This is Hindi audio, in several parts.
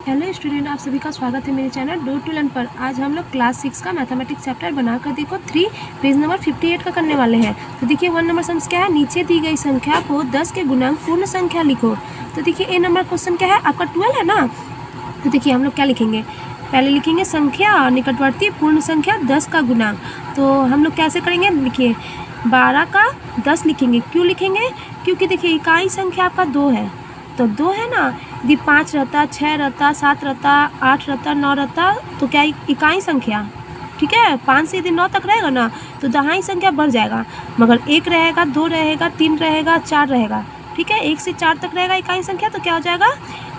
हेलो स्टूडेंट, आप सभी का स्वागत है मेरे चैनल डू टू लर्न पर। आज हम लोग क्लास 6 का मैथमेटिक्स चैप्टर बनाकर देखो 3 पेज नंबर 58 का करने वाले हैं। तो देखिए 1 नंबर सम क्या है, नीचे दी गई संख्या को 10 के गुणांक पूर्ण संख्या लिखो। तो देखिए ए नंबर क्वेश्चन क्या है, आपका 12 है ना। तो देखिए हम लोग क्या लिखेंगे, पहले लिखेंगे संख्या और निकटवर्ती पूर्ण संख्या 10 का गुणांक। तो हम लोग कैसे करेंगे, देखिए 12 का 10 लिखेंगे। क्यों लिखेंगे, क्योंकि देखिए इकाई संख्या आपका 2 है, तो 2 है ना। यदि 5 रहता, 6 रहता, 7 रहता, 8 रहता, 9 रहता तो क्या इकाई संख्या, ठीक है। 5 से यदि 9 तक रहेगा ना तो दहाई संख्या बढ़ जाएगा, मगर 1 रहेगा, 2 रहेगा, 3 रहेगा, 4 रहेगा, ठीक है। 1 से 4 तक रहेगा इकाई संख्या, तो क्या हो जाएगा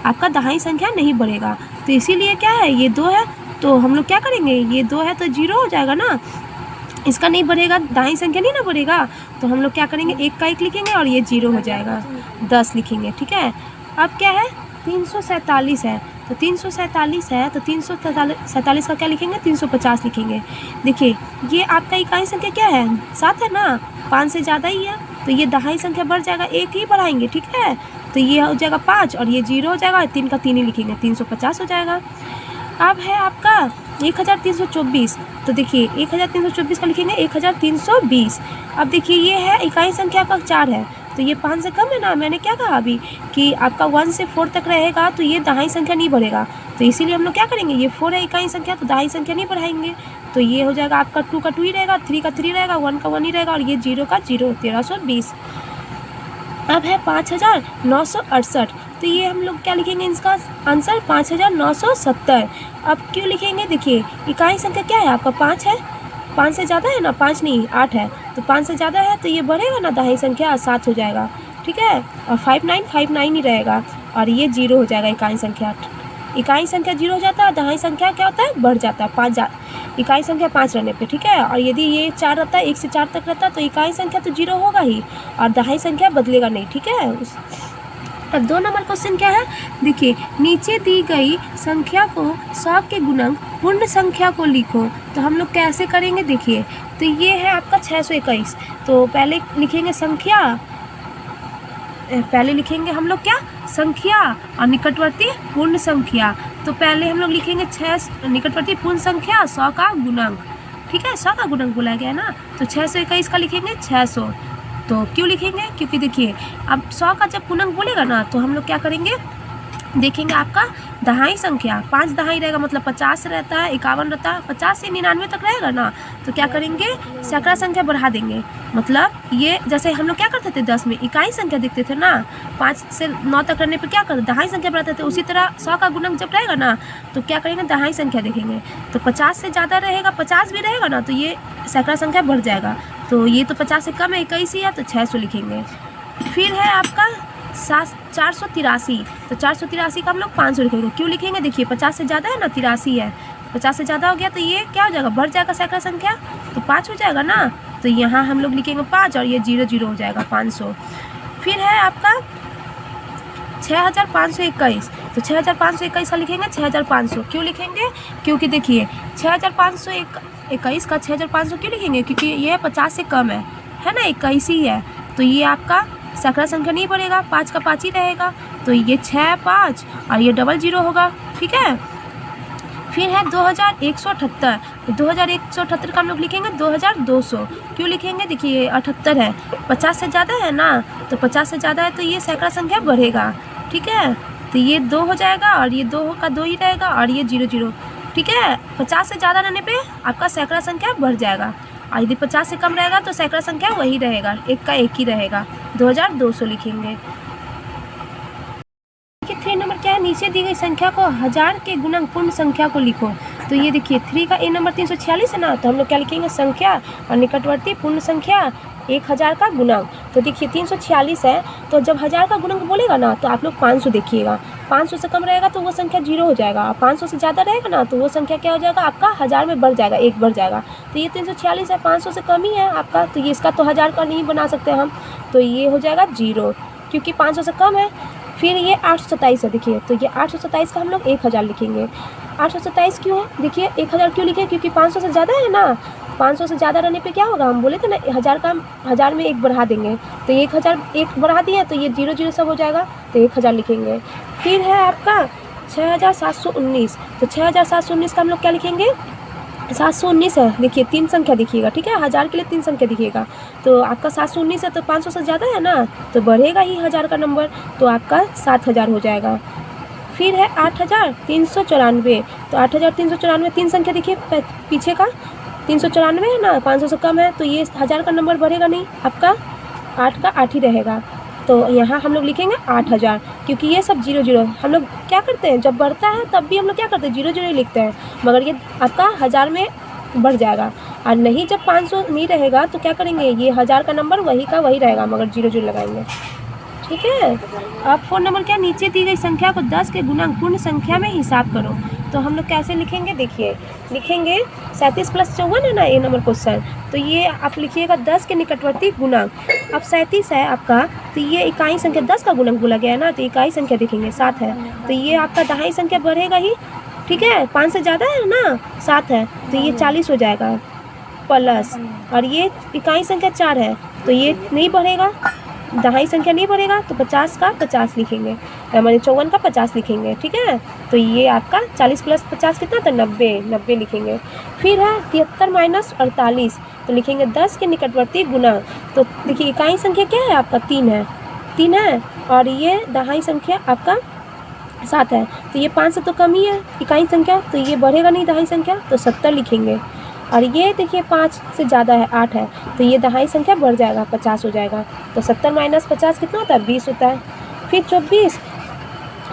आपका दहाई संख्या नहीं बढ़ेगा। तो इसीलिए क्या है, ये 2 है तो हम लोग क्या करेंगे, ये 2 है तो 0 हो जाएगा ना, इसका नहीं बढ़ेगा, दाहिनी संख्या नहीं ना बढ़ेगा। तो हम लोग क्या करेंगे, 1 का 1 लिखेंगे और ये 0 हो जाएगा, 10 लिखेंगे, ठीक है। अब क्या है, 347 है, तो 347 है तो 347 का क्या लिखेंगे, 350 लिखेंगे। देखिए ये आपका इकाई संख्या क्या है, 7 है ना, 5 से ज़्यादा ही है, तो ये दहाई संख्या बढ़ जाएगा, 1 ही बढ़ाएंगे, ठीक है। तो ये हो जाएगा 5 और ये 0 हो जाएगा, 3 का 3 ही लिखेंगे, 350 हो जाएगा। अब है आपका 1324, तो देखिए 1324 का लिखेंगे 1320। अब देखिए ये है इकाई संख्या आपका 4 है, तो ये 5 से कम है ना। मैंने क्या कहा अभी कि आपका 1 से 4 तक रहेगा तो ये दहाई संख्या नहीं बढ़ेगा, तो इसीलिए हम लोग क्या करेंगे, ये 4 है इकाई संख्या तो दहाई संख्या नहीं बढ़ाएंगे। तो ये हो जाएगा आपका 2 का 2 ही रहेगा, 3 का 3 रहेगा, 1 का 1 ही रहेगा और ये 0 का 0, 1320। अब है 5968, तो ये हम लोग क्या लिखेंगे, इसका आंसर 5970। अब क्यों लिखेंगे, देखिए इकाई संख्या क्या है आपका 5 है, 5 से ज़्यादा है ना, 5 नहीं 8 है, तो 5 से ज़्यादा है तो ये बढ़ेगा ना दहाई संख्या, 7 हो जाएगा, ठीक है। और 5959 ही रहेगा और ये 0 हो जाएगा इकाई संख्या। इकाई संख्या 0 हो जाता है, दहाई संख्या क्या होता है, बढ़ जाता है, 5 इकाई संख्या 5 रहने पे, ठीक है। और यदि ये 4 रहता है, 1 से 4 तक रहता है तो इकाई संख्या तो 0 होगा ही और दहाई संख्या बदलेगा नहीं, ठीक है। अब 2 नंबर क्वेश्चन क्या है, देखिए नीचे दी गई संख्या को 100 के गुणक पूर्ण संख्या को लिखो। तो हम लोग कैसे करेंगे, देखिए तो ये है आपका 621, तो पहले लिखेंगे संख्या, पहले लिखेंगे हम लोग क्या, संख्या और निकटवर्ती पूर्ण संख्या। तो पहले हम लोग लिखेंगे 6 निकटवर्ती पूर्ण संख्या 100 का गुणक, ठीक है, 100 का गुणक बोला गया है ना। तो 621 का लिखेंगे 600। तो क्यों लिखेंगे, क्योंकि देखिए अब 100 का जब गुणक बोलेगा ना तो हम लोग क्या करेंगे, देखेंगे आपका दहाई संख्या 5 दहाई रहेगा, मतलब 50 रहता है, 51 रहता है, 50 से 99 तक रहेगा ना, तो क्या करेंगे सैकड़ा संख्या बढ़ा देंगे। मतलब ये जैसे हम लोग क्या करते थे 10 में इकाई संख्या देखते थे ना, 5 से 9 तक रहने पर क्या करते दहाई संख्या बढ़ाते थे, उसी तरह 100 का गुणक जब रहेगा ना तो क्या करेंगे दहाई संख्या देखेंगे। तो 50 से ज़्यादा रहेगा, 50 भी रहेगा ना तो ये सैकड़ा संख्या बढ़ जाएगा। तो ये तो 50 से कम है, 21 ही है, तो 600 लिखेंगे। फिर है आपका 483, तो 483 का हम लोग 500 लिखेंगे। क्यों लिखेंगे, देखिए 50 से ज़्यादा है ना, 83 है, 50 से ज़्यादा हो गया तो ये क्या हो जाएगा, बढ़ जाएगा सैकड़ा संख्या, तो 5 हो जाएगा ना। तो यहाँ हम लोग लिखेंगे 5 और ये 0 0 हो जाएगा, 500। फिर है आपका 6521, तो 6521 का लिखेंगे 6500। क्यों लिखेंगे, क्योंकि देखिए 6521 का 6500 क्यों लिखेंगे, क्योंकि ये 50 से कम है ना, 21 ही है, तो ये आपका सैकड़ा संख्या नहीं बढ़ेगा, 5 का 5 ही रहेगा, तो ये 6 5 और ये डबल 0 होगा, ठीक है। फिर है 2178, तो 2178 का हम लोग लिखेंगे 2200। क्यों लिखेंगे, देखिए ये 78 है, 50 से ज़्यादा है ना, तो 50 से ज़्यादा है तो ये सैकड़ा संख्या बढ़ेगा, ठीक है। तो ये 2 हो जाएगा और ये 2 का 2 ही रहेगा और ये 0 0, ठीक है। 50 से ज़्यादा रहने पे आपका सैकड़ा संख्या बढ़ जाएगा और यदि 50 से कम रहेगा तो सैकड़ा संख्या वही रहेगा, 1 का 1 ही रहेगा, 2200 लिखेंगे। 3 नंबर क्या है, नीचे दी गई संख्या को 1000 के गुणक पूर्ण संख्या को लिखो। तो ये देखिए 3 का ए नंबर 346 है ना, तो हम लोग क्या लिखेंगे संख्या और निकटवर्ती पूर्ण संख्या 1000 का गुणक। तो देखिए 346 है, तो जब 1000 का गुणक बोलेगा ना तो आप लोग 500 देखिएगा, 500 से कम रहेगा तो वो संख्या 0 हो जाएगा, 500 से ज़्यादा रहेगा ना तो वो संख्या क्या हो जाएगा आपका 1000 में बढ़ जाएगा, 1 बढ़ जाएगा। तो ये 346 है, 500 से कम ही है आपका, तो ये इसका तो 1000 का नहीं बना सकते हम, तो ये हो जाएगा 0 क्योंकि 500 से कम है। फिर ये 827 है, देखिए तो ये 827 का हम लोग 1000 लिखेंगे। 827 क्यों है, देखिए 1000 क्यों लिखे, क्योंकि 500 से ज़्यादा है ना, 500 से ज़्यादा रहने पे क्या होगा, हम बोले थे ना 1000 का 1000 में 1 बढ़ा देंगे, तो 1000 1 बढ़ा दिया तो ये 0 0 सब हो जाएगा, तो 1000 लिखेंगे। फिर है आपका 6719। तो 6719 का हम लोग क्या लिखेंगे, 719 है। देखिए 3 संख्या दिखिएगा, ठीक है, 1000 के लिए 3 संख्या दिखिएगा। तो आपका 719 है तो 500 से ज़्यादा है ना, तो बढ़ेगा ही 1000 का नंबर, तो आपका 7000 हो जाएगा। फिर है 8394। तो 8394 3 संख्या देखिए पीछे का 394 है ना, 500 से कम है, तो ये 1000 का नंबर बढ़ेगा नहीं, आपका 8 का 8 ही रहेगा। तो यहाँ हम लोग लिखेंगे 8000, क्योंकि ये सब 00 हम लोग क्या करते हैं, जब बढ़ता है तब भी हम लोग क्या करते हैं 00 ही लिखते हैं, मगर ये आपका 1000 में बढ़ जाएगा। और नहीं जब 500 नहीं रहेगा तो क्या करेंगे, ये 1000 का नंबर वही का वही रहेगा, मगर 00 लगाएंगे, ठीक है। अब 4 नंबर क्या, नीचे दी गई संख्या को 10 के गुणक पूर्ण संख्या में हिसाब करो। तो हम लोग कैसे लिखेंगे, देखिए लिखेंगे 37 + 54 है ना ए नंबर क्वेश्चन, तो ये आप लिखिएगा 10 के निकटवर्ती गुणक। अब 37 है आपका, तो ये इकाई संख्या 10 का गुणक बोला गया है ना, तो इकाई संख्या देखेंगे 7 है, तो ये आपका दहाई संख्या बढ़ेगा ही, ठीक है, 5 से ज़्यादा है ना, 7 है, तो ये 40 हो जाएगा प्लस, और ये इकाई संख्या 4 है, तो ये नहीं बढ़ेगा, दहाई संख्या नहीं बढ़ेगा, तो 50 का 50 लिखेंगे, माने 54 का 50 लिखेंगे, ठीक है। तो ये आपका 40 + 50 कितना था, 90 लिखेंगे। फिर है 73 - 48, तो लिखेंगे 10 के निकटवर्ती गुना। तो देखिए इकाई संख्या क्या है आपका, 3 है, और ये दहाई संख्या आपका 7 है, तो ये 5 से तो कम ही है इकाई संख्या, तो ये बढ़ेगा नहीं दहाई संख्या, तो 70 लिखेंगे। और ये देखिए 5 से ज़्यादा है, 8 है, तो ये दहाई संख्या बढ़ जाएगा, 50 हो जाएगा। तो 70 - 50 कितना होता है, 20 होता है। फिर 24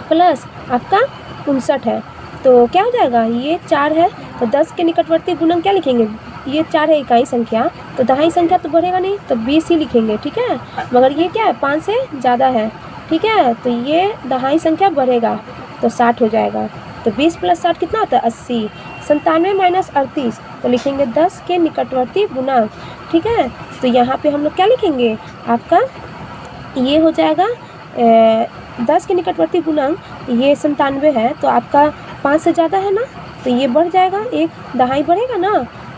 प्लस आपका 59 है, तो क्या हो जाएगा, ये 4 है, तो 10 के निकटवर्ती गुणक क्या लिखेंगे, ये 4 है इकाई संख्या, तो दहाई संख्या तो बढ़ेगा नहीं, तो 20 ही लिखेंगे, ठीक है, मगर ये क्या है 5 से ज़्यादा है, ठीक है, तो ये दहाई संख्या बढ़ेगा, तो 60 हो जाएगा। तो 20 + 60 कितना होता है, 80। 97 - 38, तो लिखेंगे 10 के निकटवर्ती गुणक, ठीक है। तो यहाँ पे हम लोग क्या लिखेंगे, आपका ये हो जाएगा 10 के निकटवर्ती गुणक, ये 97 है, तो आपका 5 से ज़्यादा है ना, तो ये बढ़ जाएगा, एक दहाई बढ़ेगा ना,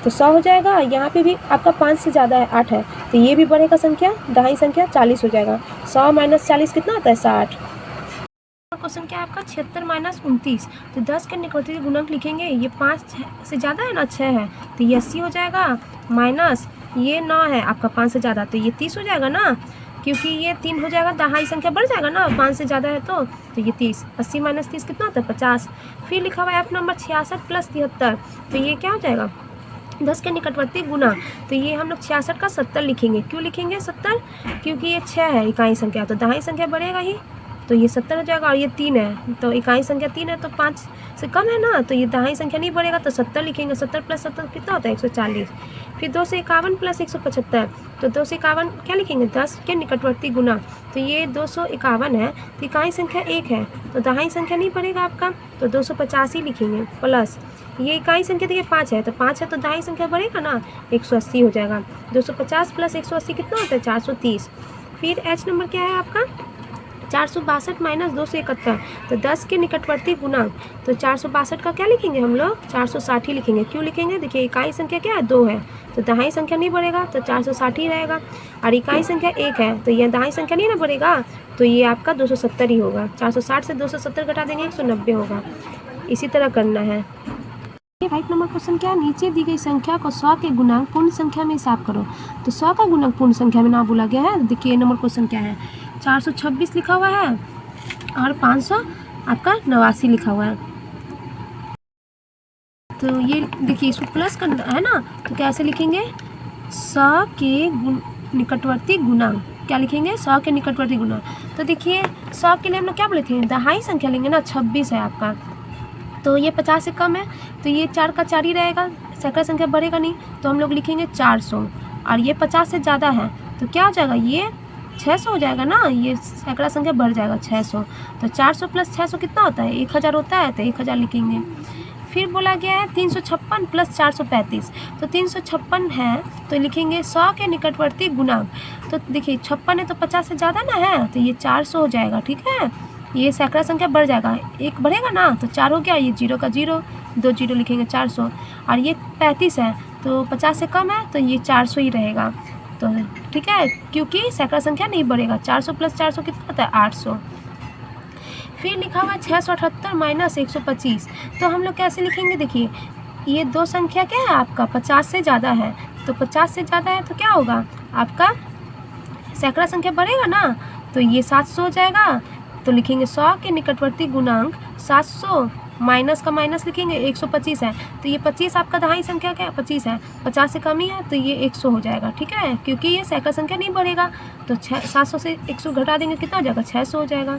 तो 100 हो जाएगा। यहाँ पे भी आपका 5 से ज़्यादा है, 8 है, तो ये भी बढ़ेगा संख्या, दहाई संख्या 40 हो जाएगा। 100 - 40 कितना होता है, 60। क्वेश्चन क्या है आपका, 76 - 29, तो 10 के निकटवर्ती गुणक लिखेंगे, ये 5 से ज़्यादा है ना, 6 है, तो ये 80 हो जाएगा, माइनस ये 9 है आपका 5 से ज़्यादा, तो ये 30 हो जाएगा ना, क्योंकि ये 3 हो जाएगा, दहाई संख्या बढ़ जाएगा ना, 5 से ज़्यादा है, तो ये 30, 80 - 30 कितना होता है, 50। फिर लिखा हुआ है F नंबर 66 + 73, तो ये क्या हो जाएगा, 10 के निकटवर्ती गुना, तो ये हम लोग 66 का 70 लिखेंगे। क्यों लिखेंगे 70, क्योंकि ये 6 है इकाई संख्या, तो दहाई संख्या बढ़ेगा ही, तो ये 70 हो जाएगा। और ये 3 है, तो इकाई संख्या 3 है, तो 5 से कम है ना, तो ये दहाई संख्या नहीं बढ़ेगा, तो 70 लिखेंगे। 70 + 70 कितना होता है, 140। फिर 251 + 175, तो 251 क्या लिखेंगे, 10 के निकटवर्ती गुना, तो ये 251 है, तो इकाई संख्या 1 है, तो दहाई संख्या नहीं बढ़ेगा आपका, तो 285 लिखेंगे, प्लस ये इकाई संख्या देखिए 5 है, तो 5 है, तो दहाई संख्या बढ़ेगा ना, 180 हो जाएगा। 250 + 180 कितना होता है, 430। फिर H नंबर क्या है आपका, 462 - 271, तो 10 के निकटवर्ती गुणक, तो 462 का क्या लिखेंगे हम लोग, 460 ही लिखेंगे। क्यों लिखेंगे, देखिए इकाई संख्या क्या है, 2 है, तो दहाई संख्या नहीं बढ़ेगा, तो 460 ही रहेगा। और इकाई संख्या 1 है, तो यह दहाई संख्या नहीं ना बढ़ेगा, तो ये आपका 270 ही होगा। 460 से 270 घटा देंगे, 190 होगा। इसी तरह करना है। 5 नंबर क्वेश्चन क्या है, नीचे दी गई संख्या को 100 के गुणक पूर्ण संख्या में हिसाब करो। तो 100 का गुणक पूर्ण संख्या में ना बोला गया है। देखिए नंबर क्वेश्चन क्या है, 426 लिखा हुआ है और 500 आपका 89 लिखा हुआ है। तो ये देखिए इसको प्लस करना है ना, तो कैसे लिखेंगे, 100 के निकटवर्ती गुणक, क्या लिखेंगे, 100 के निकटवर्ती गुणक। तो देखिए 100 के लिए हम लोग क्या बोले थे, दहाई संख्या लेंगे ना, 26 है आपका, तो ये 50 से कम है, तो ये 4 का 4 ही रहेगा, सैकड़ा संख्या बढ़ेगा नहीं, तो हम लोग लिखेंगे 400। और ये 50 से ज़्यादा है, तो क्या हो जाएगा, ये 600 हो जाएगा ना, ये सैकड़ा संख्या बढ़ जाएगा 600, तो 400 + 600 कितना होता है, 1000 होता है, तो 1000 लिखेंगे। फिर बोला गया है 356 + 435, तो 356 है, तो लिखेंगे 100 के निकटवर्ती गुणक। तो देखिए 56 है, तो 50 से ज़्यादा ना है, तो ये 400 हो जाएगा, ठीक है। ये सैकड़ा संख्या बढ़ जाएगा, 1 बढ़ेगा ना, तो 4 हो गया, ये 0 का 0, 2 0 लिखेंगे, 400। और ये 35 है, तो 50 से कम है, तो ये 400 ही रहेगा, तो ठीक है, क्योंकि सैकड़ा संख्या नहीं बढ़ेगा। 400 + 400 कितना होता है, 800। फिर लिखा हुआ है 678 माइनस 125। तो हम लोग कैसे लिखेंगे, देखिए ये दो संख्या क्या है आपका 50 से ज़्यादा है, तो 50 से ज़्यादा है तो क्या होगा आपका सैकड़ा संख्या बढ़ेगा ना, तो ये 700 हो जाएगा। तो लिखेंगे 100 के निकटवर्ती गुणांक 700 माइनस का माइनस लिखेंगे 125 है, तो ये 25 आपका दहाई संख्या क्या 25 है, 50 से कम ही है तो ये 100 हो जाएगा, ठीक है, क्योंकि ये सैकड़ा संख्या नहीं बढ़ेगा। तो 700 से 100 घटा देंगे कितना हो जाएगा 600 हो जाएगा।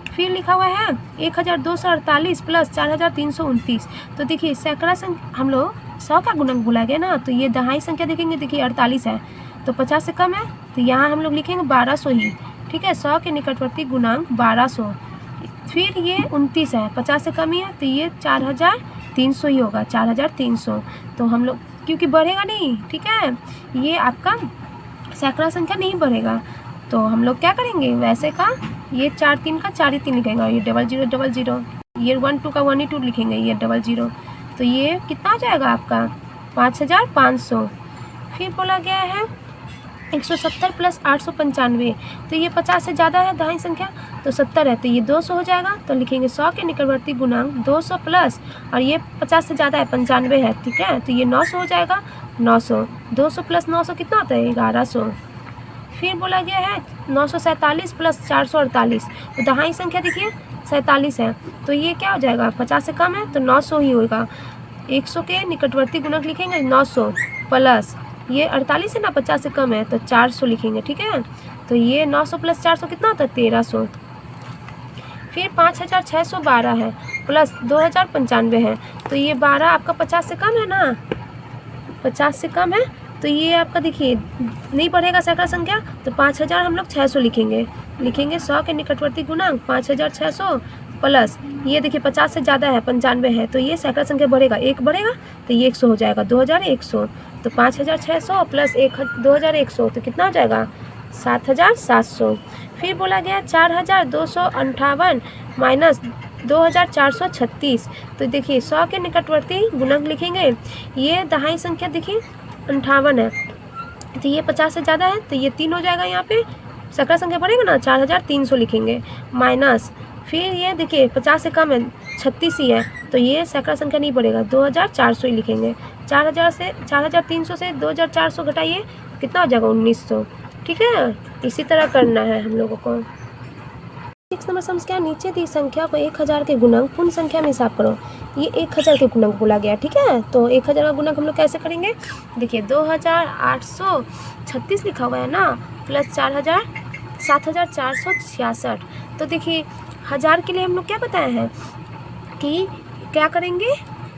फिर लिखा हुआ है 1248 प्लस 4329। तो देखिए सैकड़ा संख्या हम लोग 100 का गुणक बोला गया ना, तो ये दहाई संख्या देखेंगे, देखिए 48 है तो 50 से कम है, तो यहाँ हम लोग लिखेंगे 1200 ही, ठीक है, 100 के निकटवर्ती गुणांक 1200। फिर ये 29 है 50 से कम ही है, तो ये 4300 ही होगा, 4300। तो हम लोग क्योंकि बढ़ेगा नहीं, ठीक है, ये आपका सैकड़ा संख्या नहीं बढ़ेगा, तो हम लोग क्या करेंगे वैसे का ये 4 3 का 4 ही 3 लिखेंगे, ये 00 00, ये 1 2 का 1 ही 2 लिखेंगे, ये 00, तो ये कितना हो जाएगा आपका 5500। फिर बोला गया है 170 प्लस 895, तो ये 50 से ज़्यादा है दहाई संख्या, तो 70 है तो ये 200 हो जाएगा। तो लिखेंगे 100 के निकटवर्ती गुणांक 200 प्लस, और ये 50 से ज़्यादा है 95 है, ठीक है, तो ये 900 हो जाएगा 900। 200 प्लस 900 कितना होता है 1100। फिर बोला गया है 947 प्लस 448, तो दहाई संख्या देखिए 47 है, तो ये क्या हो जाएगा 50 से कम है तो 900 ही होगा। 100 के निकटवर्ती गुणक लिखेंगे 900 प्लस ये 48 है ना 50 से कम है तो 400 लिखेंगे, ठीक है, तो ये 900 प्लस 400 कितना होता है 1300। फिर 5612 है प्लस 2095 है, तो ये 12 आपका 50 से कम है ना, 50 से कम है, तो ये आपका देखिए नहीं बढ़ेगा सैकड़ा संख्या, तो 5000 हम लोग 600 लिखेंगे 100 के निकटवर्ती गुणांक 5600 प्लस ये देखिए 50 से ज़्यादा है 95 है, तो ये सैकड़ा संख्या बढ़ेगा, एक बढ़ेगा तो ये 100 हो जाएगा 2100। तो 5600 प्लस 2100 तो कितना हो जाएगा 7700। फिर बोला गया 4258 माइनस 2436, तो देखिए 100 के निकटवर्ती गुणक लिखेंगे, ये दहाई संख्या देखिए 58 है, तो ये 50 से ज़्यादा है तो ये 3 हो जाएगा, यहाँ पे सैकड़ा संख्या बढ़ेगा ना 4300 लिखेंगे माइनस, फिर ये देखिए 50 से कम है 36 ही है, तो ये सैकड़ा संख्या नहीं बढ़ेगा 2400 ही लिखेंगे। 4300 से 2400 घटाइए कितना हो जाएगा 1900, ठीक है, इसी तरह करना है हम लोगों को। 6 नंबर समस्या, नीचे दी संख्या को 1000 के गुणक पूर्ण संख्या में हिसाब करो। ये 1000 के गुणक बोला गया, ठीक है, तो 1000 का गुणक हम लोग कैसे करेंगे, देखिए 2836 लिखा हुआ है ना प्लस 7466, तो देखिए 1000 के लिए हम लोग क्या बताए हैं कि क्या करेंगे,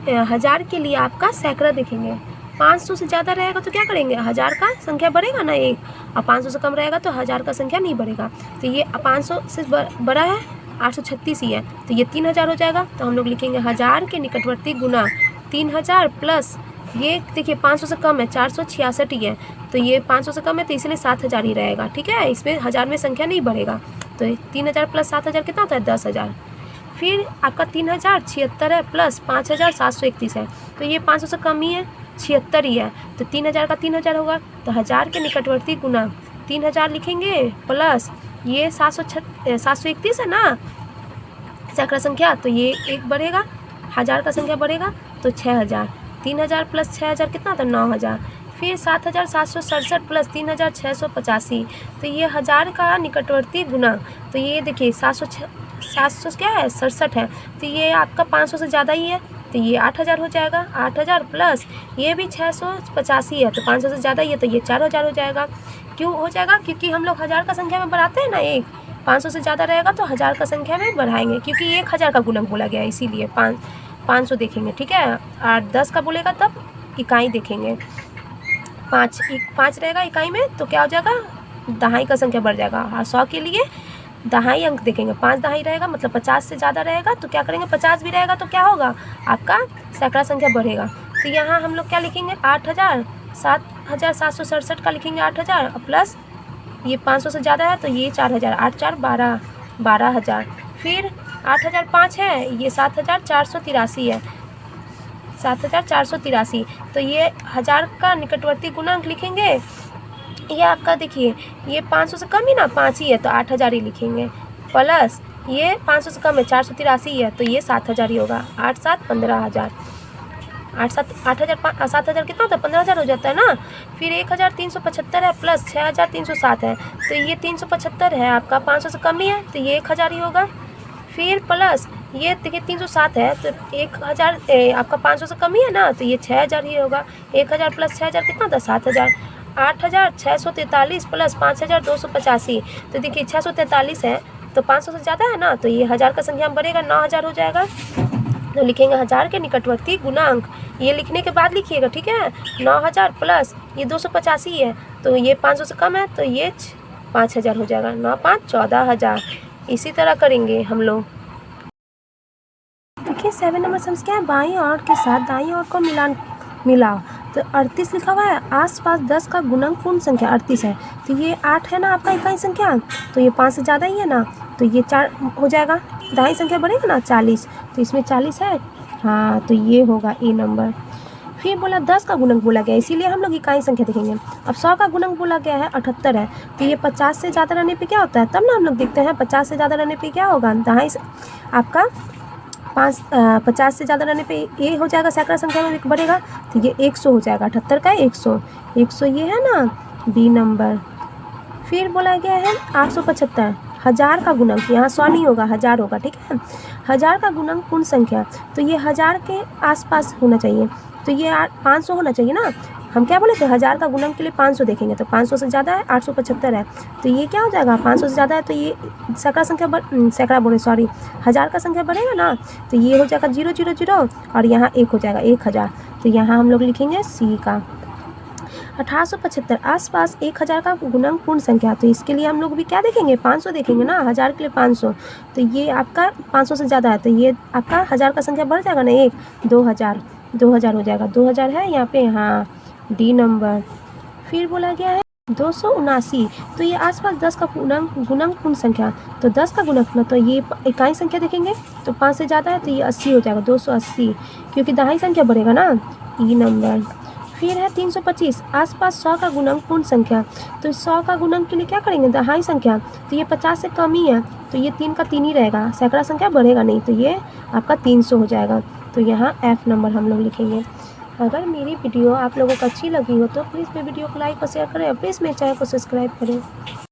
1000 के लिए आपका सैकड़ा देखेंगे, 500 से ज़्यादा रहेगा तो क्या करेंगे 1000 का संख्या बढ़ेगा ना एक, और 500 से कम रहेगा तो 1000 का संख्या नहीं बढ़ेगा, तो ये 500 से बड़ा है 836 ही है, तो ये 3000 हो जाएगा। तो हम लोग लिखेंगे 1000 के निकटवर्ती गुना 3000 प्लस ये देखिए 500 से कम है 466 ही है, तो ये 500 से कम है तो इसलिए 7000 ही रहेगा, ठीक है, इसमें 1000 में संख्या नहीं बढ़ेगा, तो 3000 प्लस 7000 कितना होता है 10000। फिर आपका 3076 है प्लस 5731 है, तो ये 500 से कम ही है 76 ही है, तो 3000 का 3000 होगा, तो 1000 के निकटवर्ती गुना 3000 लिखेंगे प्लस ये 731 है ना सैकड़ा संख्या, तो ये एक बढ़ेगा 1000 का संख्या बढ़ेगा तो 6000, 3000 प्लस 6000 कितना होता है 9000। फिर 7767 प्लस 3685, तो ये 1000 का निकटवर्ती गुना, तो ये देखिए 700 क्या है 67 है, तो ये आपका 500 से ज़्यादा ही है, तो ये 8000 हो जाएगा, 8000 प्लस ये भी 685 है तो 500 से ज़्यादा ही है, तो ये 4000 हो जाएगा। क्यों हो जाएगा, क्योंकि हम लोग 1000 का संख्या में बढ़ाते हैं ना, एक 500 से ज़्यादा रहेगा तो 1000 का संख्या में बढ़ाएंगे, क्योंकि 1000 का गुणक बोला गया है इसीलिए 500 देखेंगे, ठीक है, और 10 का बोलेगा तब इकाई देखेंगे, 5 रहेगा इकाई में तो क्या हो जाएगा दहाई का संख्या बढ़ जाएगा, और 100 के लिए दहाई अंक देखेंगे, 5 दहाई रहेगा मतलब 50 से ज़्यादा रहेगा तो क्या करेंगे 50 भी रहेगा तो क्या होगा आपका सैकड़ा संख्या बढ़ेगा। तो यहाँ हम लोग क्या लिखेंगे 8000 7767 का लिखेंगे 8000 प्लस ये 500 से ज़्यादा है तो ये 4000, 8 4 12 12000। फिर 8005 है ये 7483 है 7483, तो ये 1000 का निकटवर्ती गुणांक लिखेंगे, ये आपका देखिए ये 500 से कम ही ना 5 ही है तो 8000 ही लिखेंगे प्लस ये 500 से कम है, 483 है, तो ये 7,000 ही होगा। 8 7 15,000, 8 7 8,000 7,000 कितना होता है, 15,000 हो जाता है ना। फिर 1,375 है प्लस 6,307 है, तो ये 375 है आपका, 500 से कम ही है, तो ये 1,000 ही होगा। फिर प्लस ये देखिए 307 है, तो 1,000 आपका 500 से कम ही है ना, तो ये 6,000 ही होगा। 1,000 प्लस 6,000 कितना होता है, 7,000। 8,643 प्लस 5,285, तो देखिए 643 है, तो 500 से ज़्यादा है ना, तो ये 1,000 का संख्या बढ़ेगा, 9,000 हो जाएगा। तो लिखेंगे 1,000 के निकटवर्ती गुणांक, ये लिखने के बाद लिखिएगा, ठीक है। 9,000 प्लस ये 285 है, तो ये 500 से कम है, तो ये 5,000 हो जाएगा। 9 5 14,000। इसी तरह करेंगे हम लोग। देखिए 7 नंबर सम क्या है, बाईं ओर के साथ दाईं ओर को मिलाओ। तो 38 लिखा हुआ है, आसपास 10 का गुणक पूर्ण संख्या 38 है, तो ये 8 है ना आपका इकाई संख्या, तो ये 5 से ज़्यादा ही है ना, तो ये 4 हो जाएगा। दाईं संख्या बढ़ेगा ना 40, तो इसमें 40 है, हाँ, तो ये होगा ए नंबर। फिर बोला 10 का गुणक बोला गया, इसीलिए हम लोग इकाई संख्या देखेंगे। अब 100 का गुणक बोला गया है 78 है, तो ये 50 से ज़्यादा रहने पे क्या होता है, तब ना हम लोग देखते हैं 50 से ज़्यादा रहने पे क्या होगा। दाईं आपका 50 से ज़्यादा रहने पे ए हो जाएगा, सैकड़ा संख्या में बढ़ेगा, तो ये 100 हो जाएगा। 78 का 100 ये है ना बी नंबर। फिर बोला गया है 875, 1,000 का गुणक, यहाँ 100 नहीं होगा, 1,000 होगा, ठीक है। 1,000 का गुणक पूर्ण संख्या, तो ये 1,000 के आसपास होना चाहिए, तो ये 500 होना चाहिए ना। हम क्या बोले थे, 1,000 का गुणक के लिए 500 देखेंगे, तो 500 से ज़्यादा है, 875 है, तो ये क्या हो जाएगा, 500 से ज़्यादा है, तो ये सैकड़ा संख्या 1,000 का संख्या बढ़ेगा ना, तो ये हो जाएगा 000 और यहाँ 1 हो जाएगा 1,000, तो यहाँ हम लोग लिखेंगे सी का। 1875, आसपास 1,000 का गुणक पूर्ण संख्या, तो इसके लिए हम लोग भी क्या देखेंगे, 500 देखेंगे ना, 1,000 के लिए 500, तो ये आपका 500 से ज़्यादा है, तो ये आपका 1,000 का संख्या बढ़ जाएगा ना, 2,000 हो जाएगा। 2,000 है यहाँ पे, हाँ, डी नंबर। फिर बोला गया है 279, तो ये आसपास 10 का गुणक पूर्ण संख्या, तो 10 का गुणक ना, तो ये इकाई संख्या देखेंगे, तो 5 से ज़्यादा है, तो ये 80 हो जाएगा, 280, क्योंकि दहाई संख्या बढ़ेगा ना, ई नंबर। फिर है 325, आसपास 100 का गुणक पूर्ण संख्या, तो 100 का गुणक के लिए क्या करेंगे, दहाई संख्या, तो ये 50 से कम ही है, तो ये 3 का 3 ही रहेगा, सैकड़ा संख्या बढ़ेगा नहीं, तो ये आपका 300 हो जाएगा, तो यहाँ एफ नंबर हम लोग लिखेंगे। अगर मेरी वीडियो आप लोगों को अच्छी लगी हो तो प्लीज़ मेरी वीडियो को लाइक और शेयर करें और प्लीज़ मेरे चैनल को सब्सक्राइब करें।